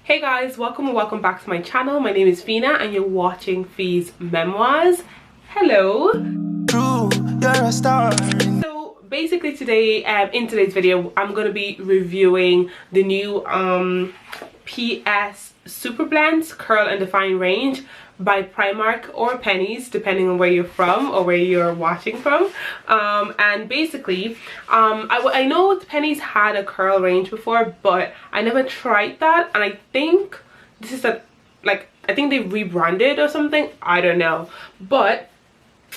Hey guys, welcome and welcome back to my channel. My name is Fina and you're watching Fee's Memoirs. Hello. True, you're a star. So basically today, in today's video, I'm going to be reviewing the new PS Super Blends Curl and Define range by Primark or Pennies, depending on where you're from or where you're watching from. And basically I know Pennies had a curl range before, but I never tried that, and I think this is I think they rebranded or something, I don't know. But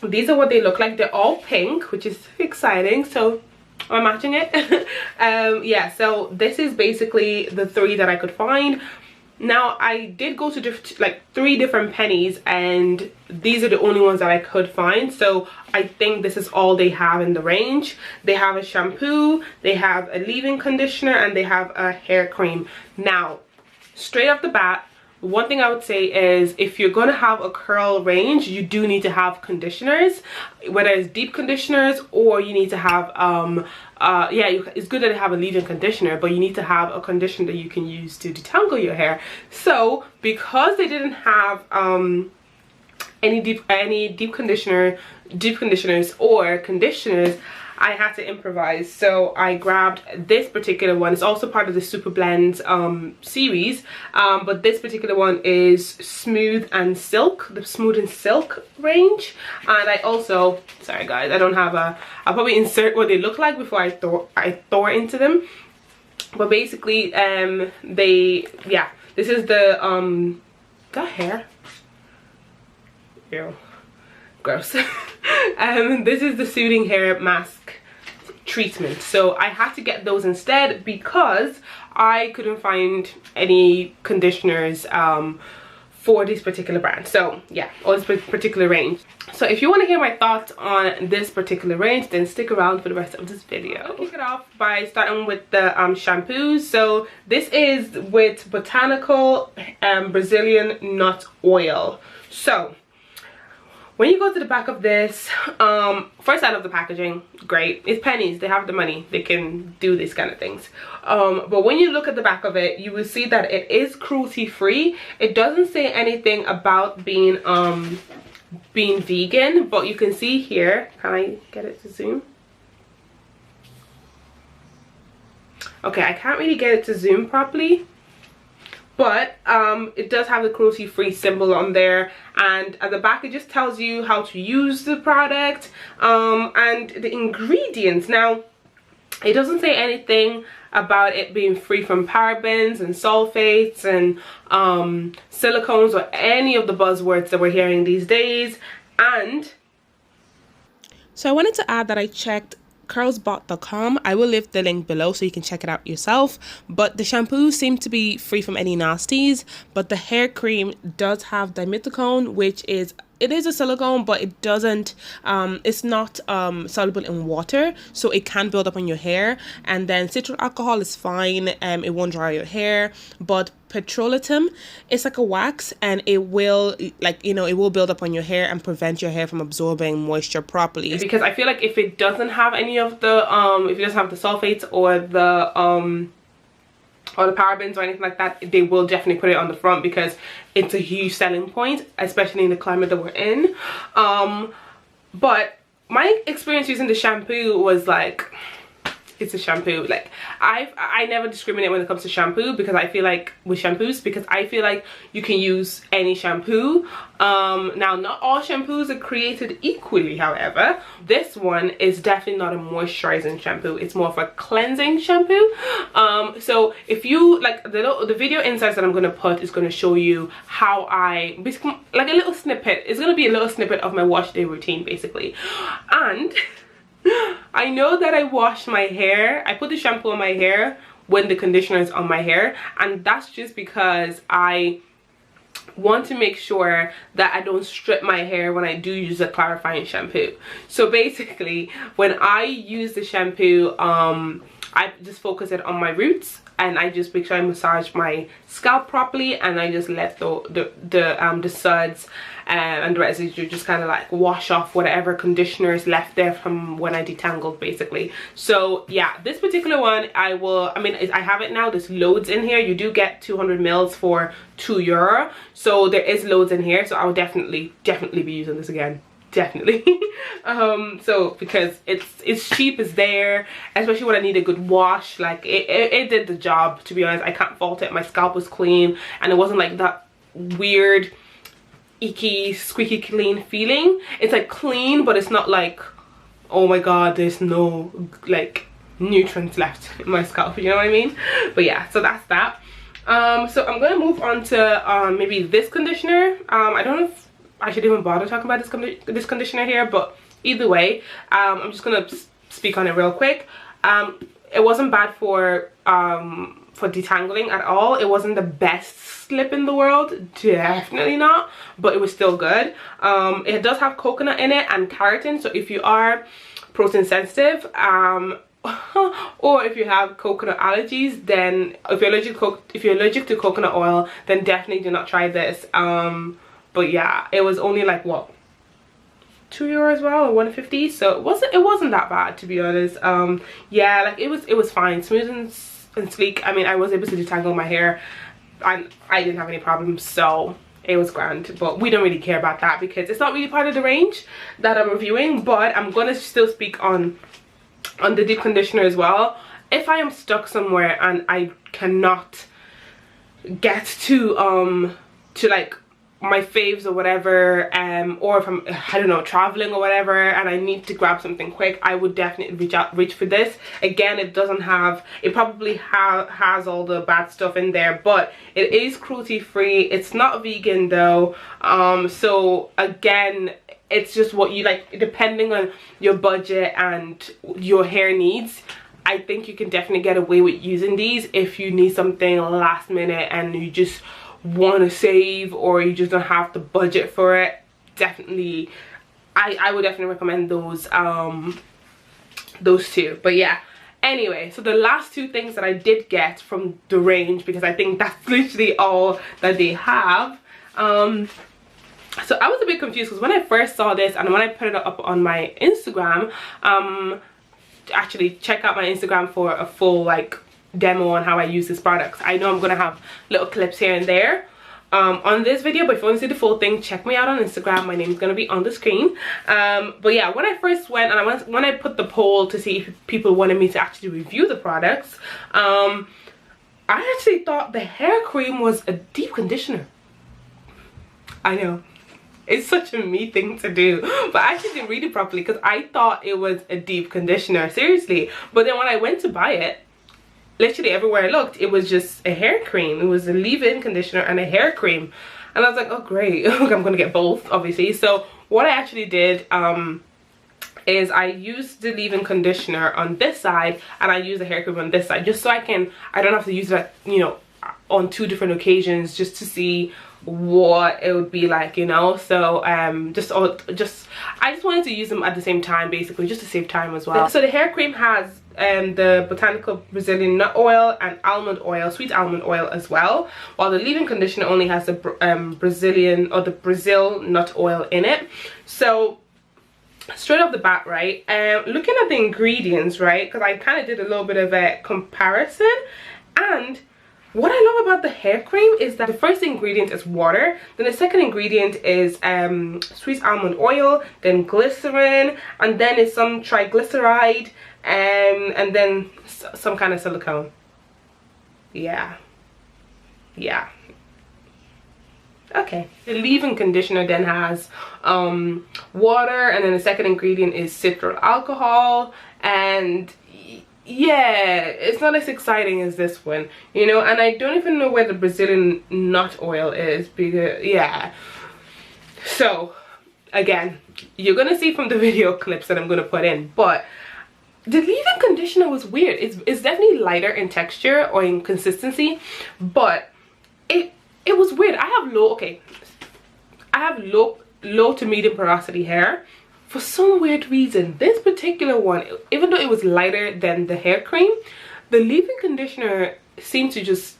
these are what they look like. They're all pink, which is exciting, so I'm matching it. Yeah, so this is basically the three that I could find. Now I did go to three different Pennies, and these are the only ones that I could find, so I think this is all they have in the range. They have a shampoo, they have a leave-in conditioner, and they have a hair cream. Now straight off the bat, one thing I would say is if you're going to have a curl range, you do need to have conditioners, whether it's deep conditioners or you need to have it's good that they have a leave-in conditioner, but you need to have a conditioner that you can use to detangle your hair. So because they didn't have any deep conditioners or conditioners, I had to improvise. So I grabbed this particular one. It's also part of the Super Blends series, but this particular one is Smooth and Silk, the Smooth and Silk range. And I also, sorry guys, I don't have I'll probably insert what they look like before I throw into them. But basically this is the got hair, ew, gross. This is the soothing hair mask treatment, so I had to get those instead because I couldn't find any conditioners for this particular brand. So yeah, or this particular range. So if you want to hear my thoughts on this particular range, then stick around for the rest of this video. I'll kick it off by starting with the shampoos. So this is with botanical Brazilian nut oil. So when you go to the back of this, first, I love the packaging, great. It's Pennies, they have the money, they can do these kind of things. But when you look at the back of it, you will see that it is cruelty free. It doesn't say anything about being vegan, but you can see here, can I get it to zoom? Okay, I can't really get it to zoom properly, but it does have the cruelty free symbol on there, and at the back it just tells you how to use the product and the ingredients. Now it doesn't say anything about it being free from parabens and sulfates and silicones or any of the buzzwords that we're hearing these days. And so I wanted to add that I checked curlsbot.com. I will leave the link below so you can check it out yourself. But the shampoo seems to be free from any nasties, but the hair cream does have dimethicone, which is, it is a silicone, but it doesn't it's not soluble in water, so it can build up on your hair. And then citric alcohol is fine, it won't dry your hair. But petrolatum, it's like a wax, and it will, it will build up on your hair and prevent your hair from absorbing moisture properly. Because I feel like if it doesn't have any of the if it doesn't have the sulfates or the parabens or anything like that, they will definitely put it on the front because it's a huge selling point, especially in the climate that we're in. But my experience using the shampoo was like, it's a shampoo. Like I never discriminate when it comes to shampoo, because I feel like with shampoos, because I feel like you can use any shampoo. Now not all shampoos are created equally, however. This one is definitely not a moisturizing shampoo, it's more of a cleansing shampoo. So if you like the video insights that I'm going to put is going to show you how I basically, like a little snippet, it's going to be a little snippet of my wash day routine basically. And I know that I wash my hair, I put the shampoo on my hair when the conditioner is on my hair, and that's just because I want to make sure that I don't strip my hair when I do use a clarifying shampoo. So basically when I use the shampoo I just focus it on my roots, and I just make sure I massage my scalp properly, and I just let the suds and the residue just kind of like wash off whatever conditioner is left there from when I detangled, basically. So yeah, this particular one I have it now. There's loads in here. You do get 200 mils for €2, so there is loads in here, so I'll definitely be using this again, definitely. So because it's cheap, it's there, especially when I need a good wash. Like it did the job, to be honest. I can't fault it. My scalp was clean, and it wasn't like that weird icky squeaky clean feeling. It's like clean, but it's not like, oh my god, there's no like nutrients left in my scalp, you know what I mean? But yeah, so that's that. So I'm gonna move on to maybe this conditioner. I don't know if I should even bother talking about this conditioner here, but either way, I'm just gonna speak on it real quick. It wasn't bad for detangling at all. It wasn't the best slip in the world, definitely not, but it was still good. It does have coconut in it and keratin, so if you are protein sensitive, or if you have coconut allergies, then if you're allergic to coconut oil, then definitely do not try this. But yeah, it was only like what, €2 as well, or 150, so it wasn't that bad, to be honest. Yeah, like it was fine, smooth and sleek. I mean, I was able to detangle my hair and I didn't have any problems, so it was grand. But we don't really care about that because it's not really part of the range that I'm reviewing. But I'm gonna still speak on the deep conditioner as well. If I am stuck somewhere and I cannot get to like my faves or whatever, or if I'm, I don't know, traveling or whatever, and I need to grab something quick, I would definitely reach for this. Again, it doesn't have, it probably has all the bad stuff in there, but it is cruelty free. It's not vegan though, so again, it's just what you like, depending on your budget and your hair needs. I think you can definitely get away with using these if you need something last minute and you just want to save, or you just don't have the budget for it. Definitely, I would definitely recommend those two. But yeah, anyway, so the last two things that I did get from the range, because I think that's literally all that they have. So I was a bit confused because when I first saw this and when I put it up on my Instagram, actually check out my Instagram for a full like demo on how I use these products. I know I'm gonna have little clips here and there on this video, but if you want to see the full thing, check me out on Instagram. My name is gonna be on the screen. But yeah, when I first went and when I put the poll to see if people wanted me to actually review the products, I actually thought the hair cream was a deep conditioner. I know, it's such a me thing to do, but I actually didn't read it properly because I thought it was a deep conditioner, seriously. But then when I went to buy it, literally everywhere I looked, it was just a hair cream. It was a leave-in conditioner and a hair cream, and I was like, oh great, I'm gonna get both, obviously. So what I actually did is I used the leave-in conditioner on this side and I used the hair cream on this side, just so I don't have to use that, you know, on two different occasions, just to see what it would be like, you know. So I just wanted to use them at the same time, basically, just to save time as well. So the hair cream has the botanical Brazilian nut oil and almond oil, sweet almond oil as well, while the leave-in conditioner only has the Brazilian, or the Brazil nut oil in it. So straight off the bat, right, looking at the ingredients, right, because I kind of did a little bit of a comparison, and what I love about the hair cream is that the first ingredient is water, then the second ingredient is sweet almond oil, then glycerin, and then it's some triglyceride, and then some kind of silicone. Yeah. Okay. The leave-in conditioner then has water, and then the second ingredient is citral alcohol, and yeah, it's not as exciting as this one, you know. And I don't even know where the Brazilian nut oil is, because yeah. So again, you're gonna see from the video clips that I'm gonna put in, but the leave-in conditioner was weird. It's definitely lighter in texture or in consistency, but it was weird. I have low to medium porosity hair. For some weird reason, this particular one, even though it was lighter than the hair cream, the leave-in conditioner seemed to just,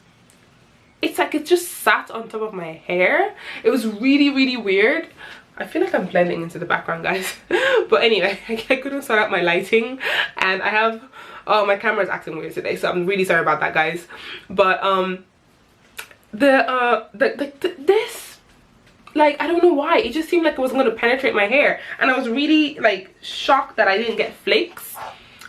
it's like it just sat on top of my hair. It was really weird. I feel like I'm blending into the background, guys. But anyway, I couldn't sort out my lighting, and I have, oh, my camera's acting weird today, so I'm really sorry about that, guys. But this, like, I don't know why, it just seemed like it wasn't going to penetrate my hair, and I was really like shocked that I didn't get flakes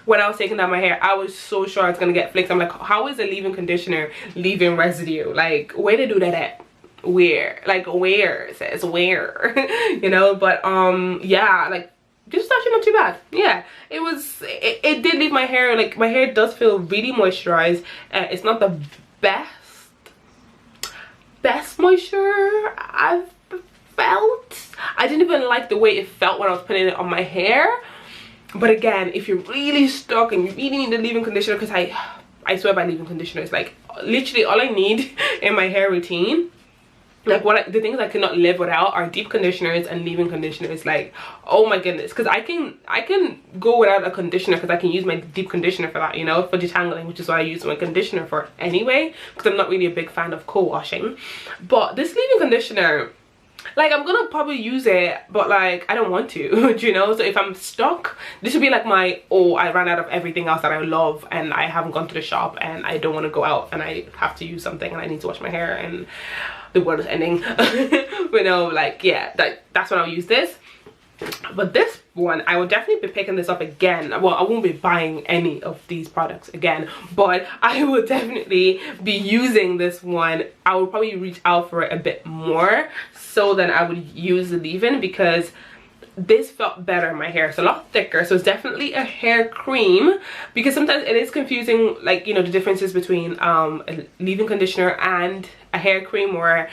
when I was taking down my hair. I was so sure I was gonna get flakes. I'm like, how is a leave-in conditioner leaving residue? Like, where they do that at? Where? Like, where? It says where. You know, but yeah, like, just actually not too bad. Yeah, it did leave my hair, like, my hair does feel really moisturized. It's not the best moisture I've felt. I didn't even like the way it felt when I was putting it on my hair. But again, if you're really stuck and you really need a leave-in conditioner, because I swear by leave-in conditioners, like, literally all I need in my hair routine, like, the things I cannot live without are deep conditioners and leave-in conditioners. Like, oh my goodness, because I can go without a conditioner, because I can use my deep conditioner for that, you know, for detangling, which is what I use my conditioner for anyway, because I'm not really a big fan of co-washing. But this leave-in conditioner, like, I'm gonna probably use it, but like, I don't want to. Do you know? So if I'm stuck, this would be like my, oh, I ran out of everything else that I love and I haven't gone to the shop and I don't want to go out and I have to use something and I need to wash my hair and the world is ending. But no, like, yeah, that's when I'll use this. But this one, I will definitely be picking this up again. Well, I won't be buying any of these products again, but I will definitely be using this one. I will probably reach out for it a bit more so than I would use the leave-in, because this felt better in my hair. It's a lot thicker, so it's definitely a hair cream, because sometimes it is confusing, like, you know, the differences between a leave-in conditioner and a hair cream, or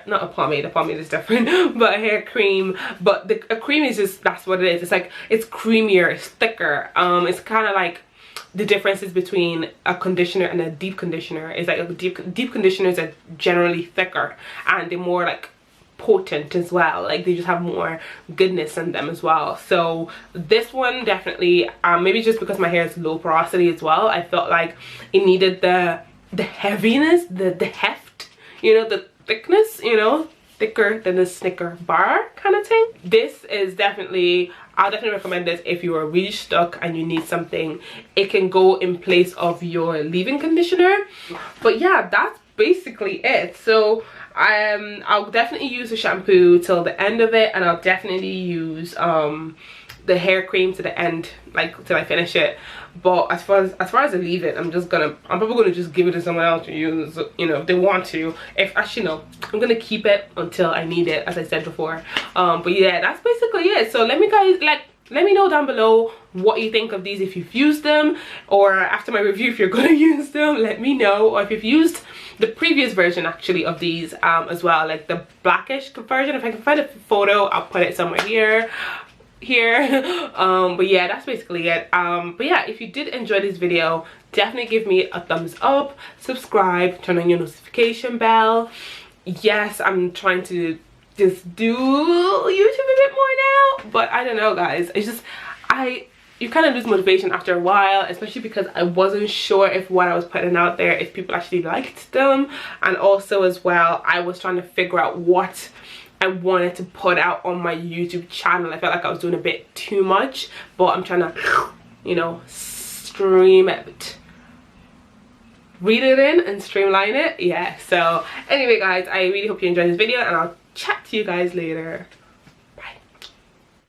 not a pomade. A pomade is different, but a hair cream. But a cream is just, that's what it is. It's like, it's creamier, it's thicker. It's kind of like the differences between a conditioner and a deep conditioner is like, deep conditioners are generally thicker and they're more like potent as well. Like, they just have more goodness in them as well. So this one definitely, maybe just because my hair is low porosity as well, I felt like it needed the heaviness, the heft, you know, the thickness, you know, thicker than a Snicker bar kind of thing. This is definitely, I'll definitely recommend this if you are really stuck and you need something. It can go in place of your leave-in conditioner. But yeah, that's basically it. So I'll definitely use the shampoo till the end of it, and I'll definitely use the hair cream to the end, like till I finish it. But as far as the leave-in, I'm probably gonna just give it to someone else to use, you know, if they want to. If actually no, I'm gonna keep it until I need it, as I said before. But yeah, that's basically it. So let me know down below what you think of these, if you've used them, or after my review if you're gonna use them, let me know. Or if you've used the previous version actually of these as well, like the blackish version. If I can find a photo, I'll put it somewhere here. But yeah, that's basically it. But yeah, if you did enjoy this video, definitely give me a thumbs up, subscribe, turn on your notification bell. Yes, I'm trying to just do YouTube a bit more now, but I don't know, guys, it's just you kind of lose motivation after a while, especially because I wasn't sure if what I was putting out there, if people actually liked them. And also as well, I was trying to figure out what I wanted to put out on my YouTube channel. I felt like I was doing a bit too much, but I'm trying to, you know, stream it, read it in and streamline it. Yeah, so anyway guys, I really hope you enjoyed this video, and I'll chat to you guys later.